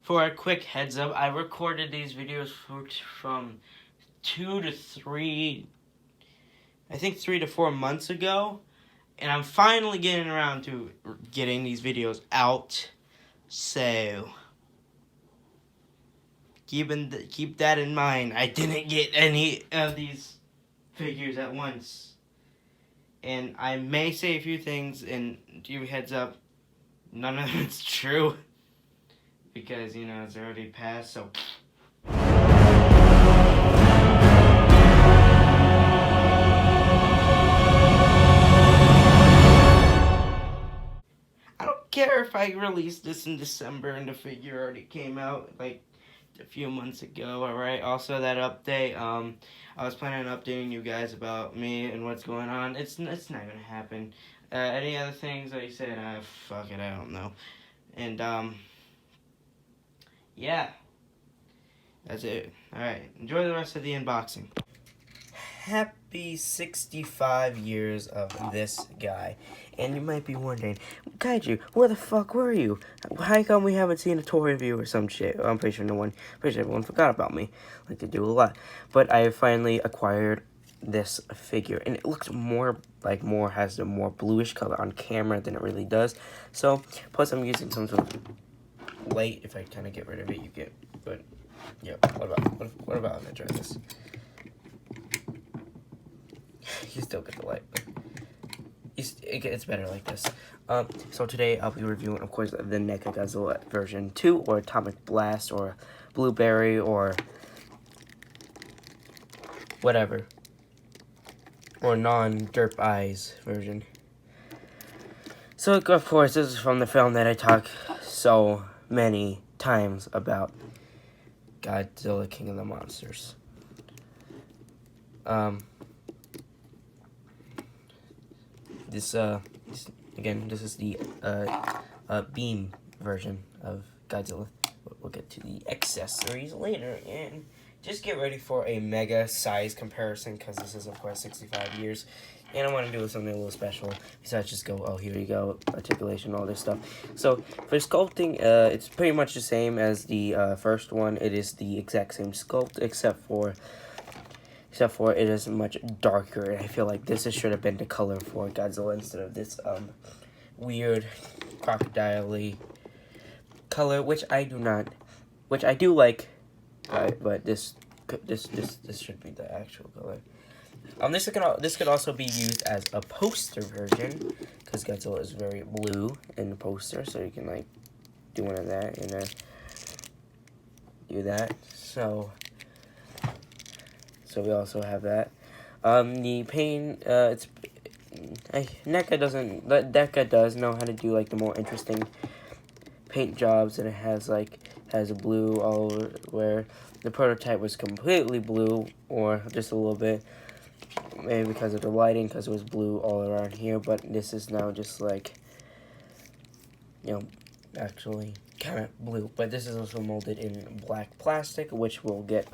For a quick heads up, I recorded these videos from 3 to 4 months ago, and I'm finally getting around to getting these videos out. So keep that in mind. I didn't get any of these figures at once, and I may say a few things. And give you a heads up, none of it's true because it's already passed. So. I don't care if I released this in December and the figure already came out like a few months ago. All right. Also, that update. I was planning on updating you guys about me and what's going on. It's not gonna happen. Any other things that you said? Fuck it. I don't know. And yeah, that's it. All right. Enjoy the rest of the unboxing. Happy 65 years of this guy. And you might be wondering, Kaiju, where the fuck were you? How come we haven't seen a toy review or some shit? I'm pretty sure everyone forgot about me. Like they do a lot. But I finally acquired this figure. And it looks has a more bluish color on camera than it really does. So, plus I'm using some sort of light. If I kind of get rid of it, you get, but, yeah, what about, I'm gonna try this. You still get the light. It's better like this. So today I'll be reviewing, of course, the Neca Godzilla version 2, or Atomic Blast, or Blueberry, or whatever. Or non-Derp Eyes version. So, of course, this is from the film that I talk so many times about, Godzilla, King of the Monsters. This is the beam version of Godzilla. We'll get to the accessories later, and just get ready for a mega size comparison, because this is, of course, 65 years, and I want to do something a little special, besides just go, oh, here you go, articulation, all this stuff. So, for sculpting, it's pretty much the same as the first one. It is the exact same sculpt, except for it is much darker, and I feel like this should have been the color for Godzilla instead of this weird crocodile-y color, which I do like, but this should be the actual color. This could also be used as a poster version, because Godzilla is very blue in the poster, so you can like do one of that and do that. So we also have that. The paint, Neca does know how to do like the more interesting paint jobs, and it has a blue all over, where the prototype was completely blue, or just a little bit, maybe because of the lighting, because it was blue all around here, but this is now just like, actually kind of blue. But this is also molded in black plastic, which will get,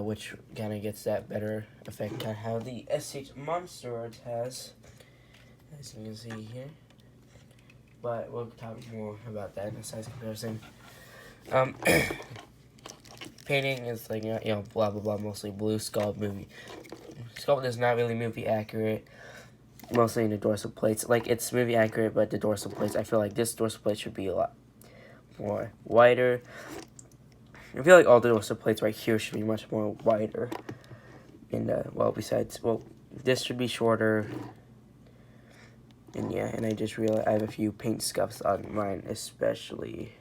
which kind of gets that better effect, kind of how the SH Monster Art has, as you can see here. But we'll talk more about that in a size comparison. Painting is like, blah blah blah, mostly blue. Sculpt is not really movie accurate, mostly in the dorsal plates. Like, it's movie accurate, but the dorsal plates, I feel like this dorsal plate should be a lot more wider. I feel like all the dorsal plates right here should be much more wider. And, this should be shorter. And yeah, and I just realized I have a few paint scuffs on mine, especially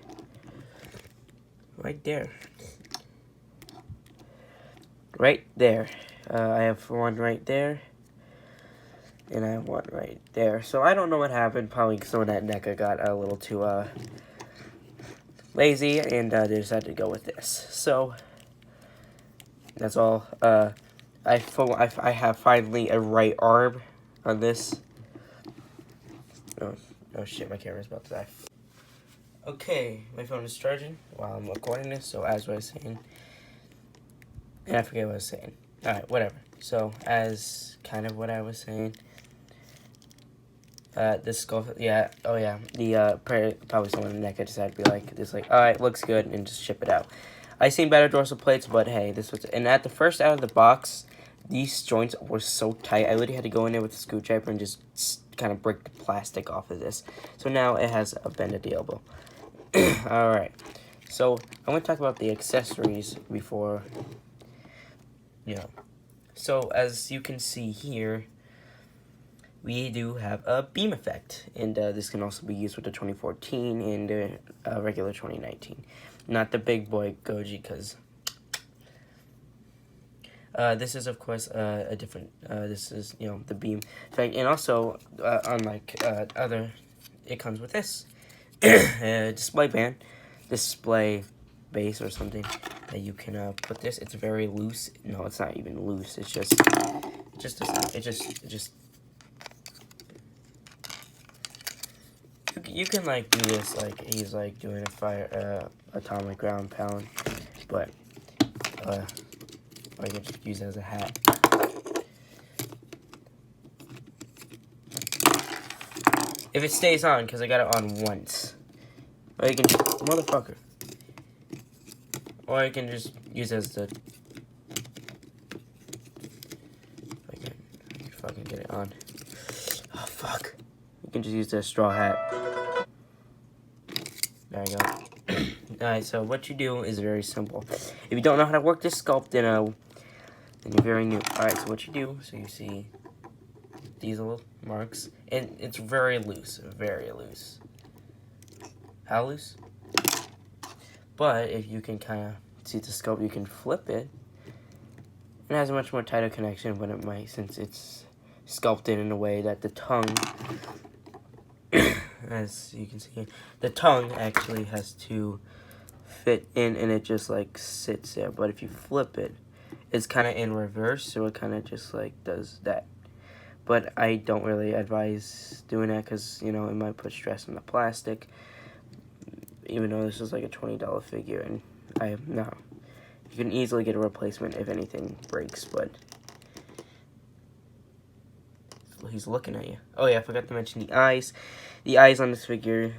right there. Right there. I have one right there. And I have one right there. So I don't know what happened. Probably some of that Neca got a little too, lazy, and they decided to go with this. So that's all. I have finally a right arm on this. Oh shit, my camera's about to die. Okay, my phone is charging while I'm recording this. So as I was saying, and I forget what I was saying. All right, whatever. So as kind of what I was saying, this skull, yeah, oh yeah, the, probably someone in Neca decided to be like, this, like, alright, looks good, and just ship it out. I seen better dorsal plates, but hey, this was, and at the first out of the box, these joints were so tight, I literally had to go in there with a screwdriver and just kind of break the plastic off of this. So now it has a bend at the elbow. Alright, so I'm going to talk about the accessories before, you know. So as you can see here, we do have a beam effect, and this can also be used with the 2014 and the regular 2019. Not the big boy Goji, because this is, of course, a different, this is, you know, the beam effect, and also, unlike other, it comes with this, display band, display base or something, that you can put this. It's very loose. No, it's not even loose, it's just you can, like, do this, like, he's, like, doing a fire, atomic ground pound, but, or you can just use it as a hat. If it stays on, because I got it on once. Or you can just, motherfucker. Or you can just use it as the, I can fucking get it on. Oh, fuck. You can just use the straw hat. There you go. Alright, so what you do is very simple. If you don't know how to work this sculpt, then you're very new. Alright, so what you do, so you see these little marks, and it's very loose, very loose. How loose? But if you can kind of see the sculpt, you can flip it. It has a much more tighter connection, but it might, since it's sculpted in a way that the tongue, as you can see here, the tongue actually has to fit in, and it just, like, sits there. But if you flip it, it's kind of in reverse, so it kind of just, like, does that. But I don't really advise doing that, because, you know, it might put stress on the plastic, even though this is like a $20 figure, and no. You can easily get a replacement if anything breaks, but he's looking at you. Oh yeah, I forgot to mention the eyes. The eyes on this figure,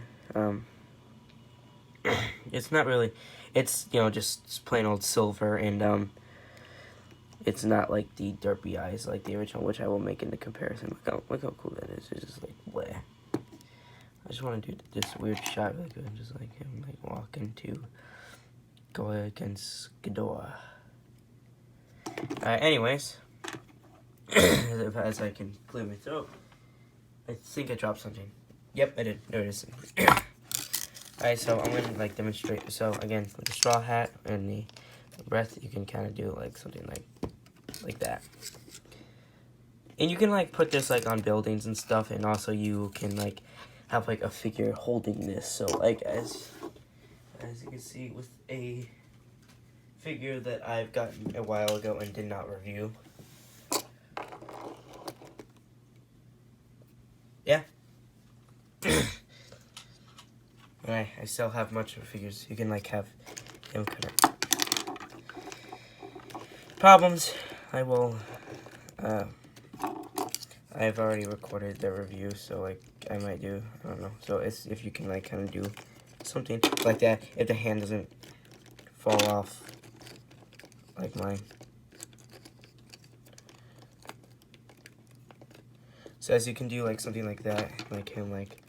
it's not really, it's, you know, just plain old silver, and it's not like the derpy eyes like the original, which I will make in the comparison. Look how cool that is. It's just like bleh. I just want to do this weird shot really good, just like him, like, walking to go against Ghidorah. Anyways, as I can clear my throat, I think I dropped something. Yep, I did. There it is. Alright, so I'm gonna, like, demonstrate. So again, with the straw hat and the breath, you can kind of do, like, something like that. And you can, like, put this, like, on buildings and stuff, and also you can, like, have, like, a figure holding this. So, like, as you can see with a figure that I've gotten a while ago and did not review. Yeah. Alright, I still have much of figures. You can, like, have him kind of problems. I will, I've already recorded the review, so, like, I might do, I don't know. So it's, if you can, like, kind of do something like that, if the hand doesn't fall off like mine. So as you can do, like, something like that, like him, like,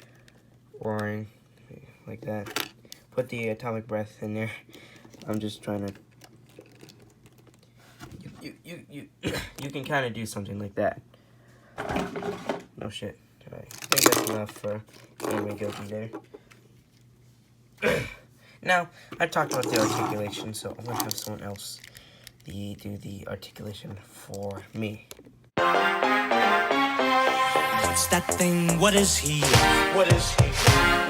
roaring like that. Put the atomic breath in there. I'm just trying to, you can kind of do something like that. No shit. I think that's enough for anime Goki there. Now, I talked about the articulation, so I'm gonna have someone else do the articulation for me. What's that thing? What is he? What is he?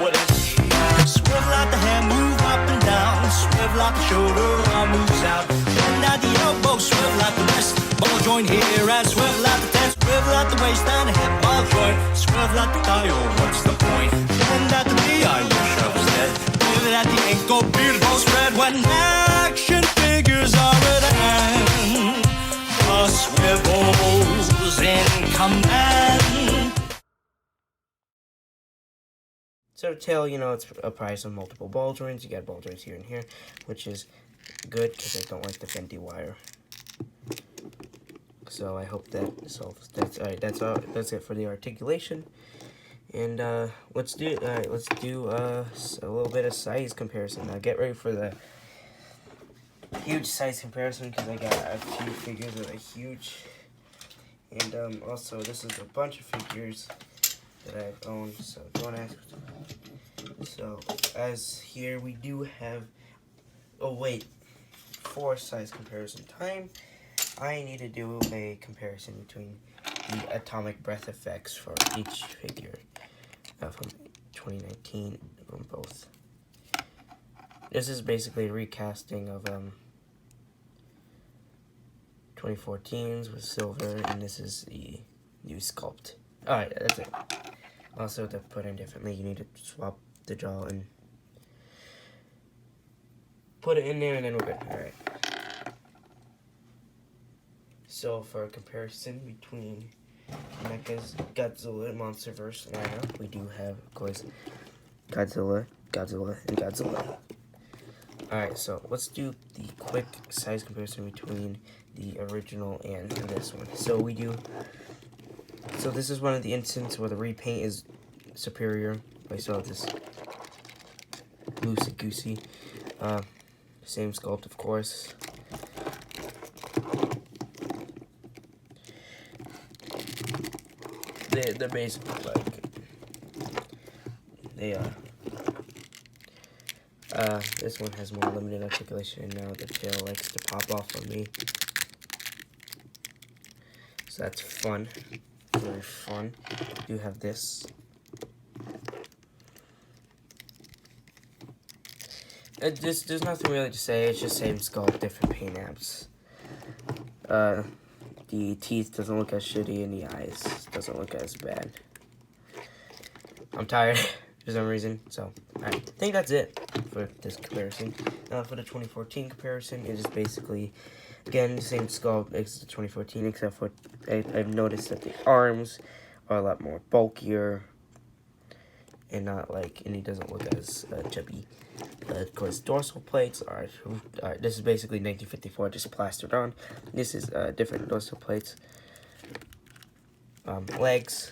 What is he? Swivel out the hand, move up and down. Swivel out the shoulder, arm moves out. Bend out the elbow, swivel out the wrist. Ball joint here and swivel out the chest. Swivel out the waist and the hip, ball joint. Swivel out the thigh, oh, what's the point? Bend out the knee, I wish I was dead. Pivot at the ankle, beautiful spread. When action figures are at hand, a swivel's in command. So the tail, you know, it's a price of multiple ball joints. You got ball joints here and here, which is good because I don't like the bendy wire. So I hope that solves. That's all right. That's all. That's it for the articulation. And let's do a little bit of size comparison. Now get ready for the huge size comparison because I got a few figures that are huge. And also this is a bunch of figures that I've owned. So don't ask. So as here we do have. Oh wait, for size comparison time, I need to do a comparison between the atomic breath effects for each figure from 2019 from both. This is basically a recasting of 2014's with silver, and this is the new sculpt. Alright, that's it. Also, to put in differently, you need to swap the jaw and put it in there, and then we're good. Alright. So, for a comparison between Neca's Godzilla and Monsterverse lineup, we do have, of course, Godzilla, and Godzilla. Alright, so let's do the quick size comparison between the original and this one. So this is one of the instances where the repaint is superior. I saw this loosey-goosey. Same sculpt, of course. They're basically like they are. This one has more limited articulation, and now the tail likes to pop off on me. So that's fun. Very fun. We do have this. There's nothing really to say. It's just same sculpt, different paint apps. The teeth doesn't look as shitty, and the eyes doesn't look as bad. I'm tired for some reason, so I think that's it for this comparison. For the 2014 comparison, it is basically, again, the same sculpt as the 2014, except for I've noticed that the arms are a lot more bulkier, and and he doesn't look as chubby. Of course, dorsal plates are this is basically 1954 just plastered on. This is different dorsal plates. Legs,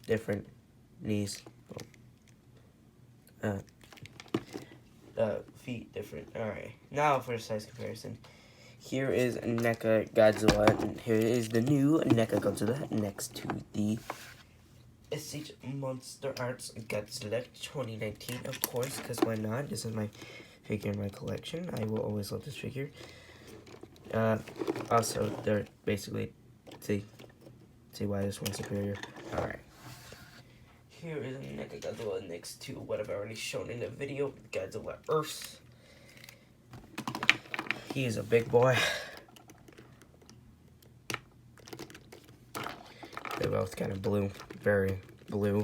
different. Knees, feet, different. Alright, now for the size comparison. Here is Neca Godzilla, and here is the new Neca Godzilla next to the SH Monster Arts Godzilla 2019, of course, because why not? This is my figure in my collection. I will always love this figure. Also, they're basically, see why this one's superior. Alright. Here is Neca Godzilla next to what I've already shown in the video, Godzilla Earth. He is a big boy. They're both kind of blue, very blue.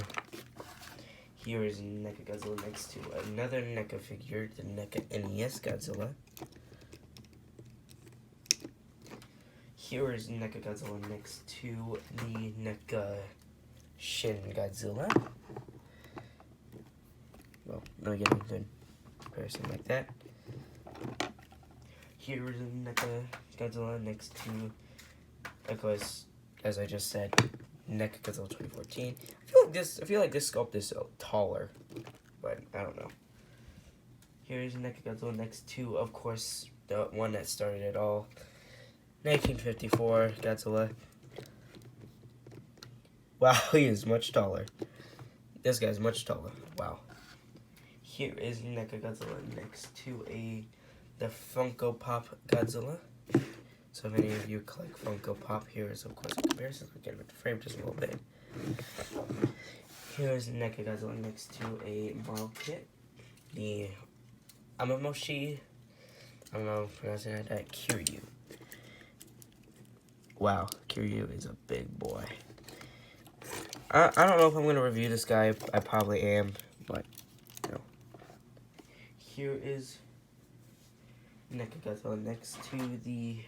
Here is Neca Godzilla next to another Neca figure, the Neca NES Godzilla. Here is Neca Godzilla next to the Neca Shin Godzilla. Well, no getting good comparison like that. Here is Neca Godzilla next to, of course, as I just said, Neca Godzilla 2014. I feel like this sculpt is taller, but I don't know. Here is Neca Godzilla next to, of course, the one that started it all, 1954 Godzilla. Wow, he is much taller. This guy's much taller. Wow. Here is Neca Godzilla next to the Funko Pop Godzilla. So if any of you collect Funko Pop, here is of course a comparison. I'll get rid of the frame just a little bit. Here is Neca Godzilla next to a model kit. The Amamoshi, I don't know if I'm pronouncing it like that, Kiryu. Wow, Kiryu is a big boy. I don't know if I'm going to review this guy. I probably am, but, you know. Here is Neca Godzilla next to the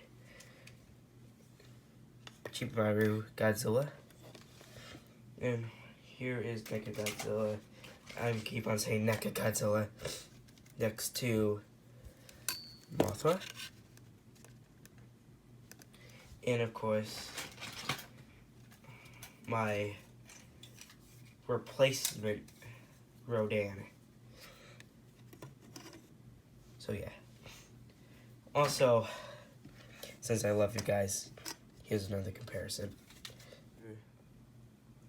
Chibimaru Godzilla. And here is Neca Godzilla I keep on saying Neca Godzilla. Next to Mothra. And of course, my replacement Rodan. So yeah. Also, since I love you guys, here's another comparison.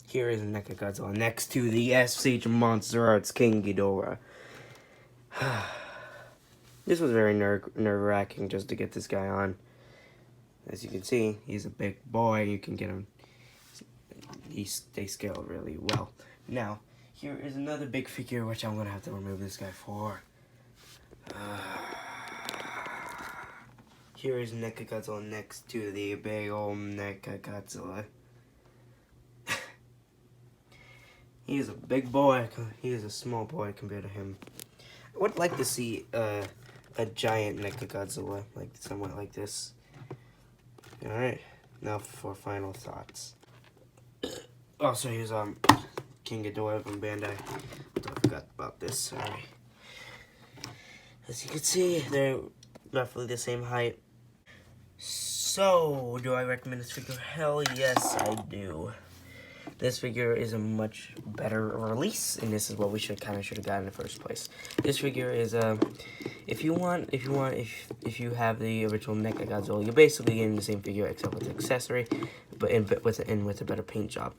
Here is Neca Godzilla next to the SH Monster Arts King Ghidorah. This was very nerve-wracking just to get this guy on. As you can see, he's a big boy. You can get him. They scale really well. Now, here is another big figure which I'm gonna have to remove this guy for. Here is Neca Godzilla next to the big old Neca Godzilla. He is a big boy. He is a small boy compared to him. I would like to see a giant Neca Godzilla, like somewhat like this. Alright, now for final thoughts. Also, here's King Ghidorah from Bandai. I forgot about this, sorry. As you can see, they're roughly the same height. So, do I recommend this figure? Hell yes, I do. This figure is a much better release, and this is what we should have got in the first place. This figure is if you have the original Neca Godzilla, you're basically getting the same figure except with the accessory, but with a better paint job.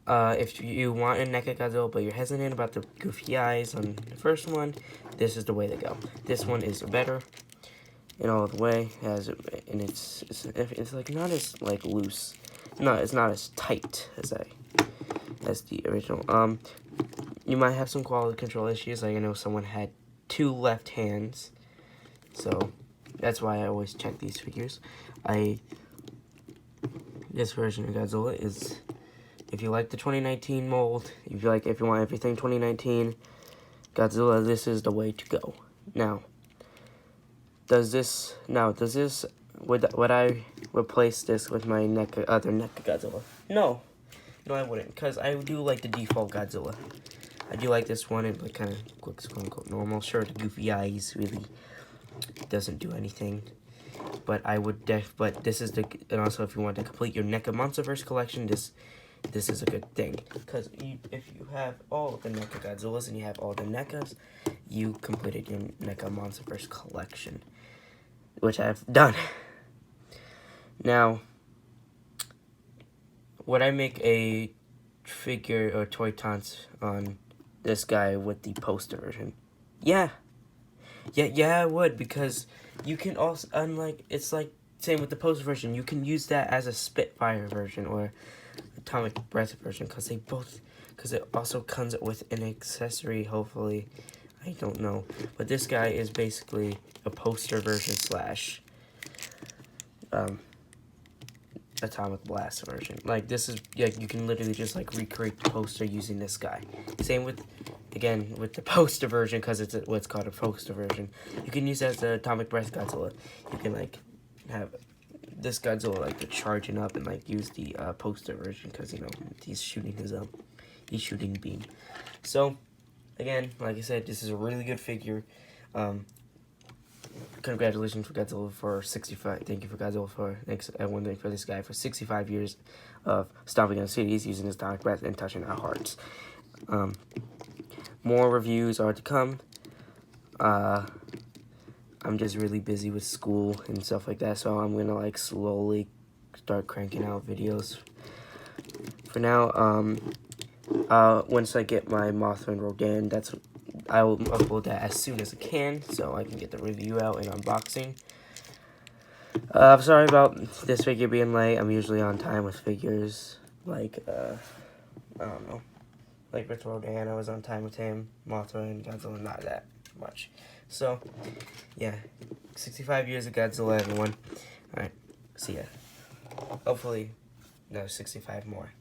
If you want a Neca Godzilla but you're hesitant about the goofy eyes on the first one, this is the way to go. This one is better in all the way, and it's like not as like loose. No, it's not as tight as the original. You might have some quality control issues. Like I know someone had 2 left hands, so that's why I always check these figures. This version of Godzilla is, if you like the 2019 mold, if you want everything 2019 Godzilla, this is the way to go. Now, would I replace this with my other Neca Godzilla? No, I wouldn't, because I do like the default Godzilla. I do like this one, and like kind of looks quote unquote normal. Sure, the goofy eyes really doesn't do anything, but I would but this is and also if you want to complete your Neca Monsterverse collection, this is a good thing, because if you have all of the Neca Godzillas and you have all the Necas, you completed your Neca Monsterverse collection, which I've done. Now, would I make a figure or toy taunts on this guy with the poster version? Yeah, I would, because you can also, it's like same with the poster version, you can use that as a Spitfire version or Atomic Breath version, because it also comes with an accessory, hopefully. I don't know, but this guy is basically a poster version slash Atomic Blast version. Like this is, you can literally just like recreate the poster using this guy. Same with, again, with the poster version, because it's what's called a poster version. You can use that as the Atomic Breath Godzilla. You can like have this Godzilla like to charging up and like use the poster version, because he's shooting his shooting beam. So again, like I said, this is a really good figure. Congratulations for Godzilla for 65. Thank you for Godzilla for everyone for this guy for 65 years of stomping on cities, using his atomic breath and touching our hearts. More reviews are to come. I'm just really busy with school and stuff like that, so I'm gonna like slowly start cranking out videos. For now, once I get my Mothra and Rodan, I will upload that as soon as I can, so I can get the review out and unboxing. I'm sorry about this figure being late. I'm usually on time with figures. Like, I don't know. Like with Rodan, I was on time with him. Mothra and Godzilla, not that much. So, yeah. 65 years of Godzilla, everyone. Alright, see ya. Hopefully, no, 65 more.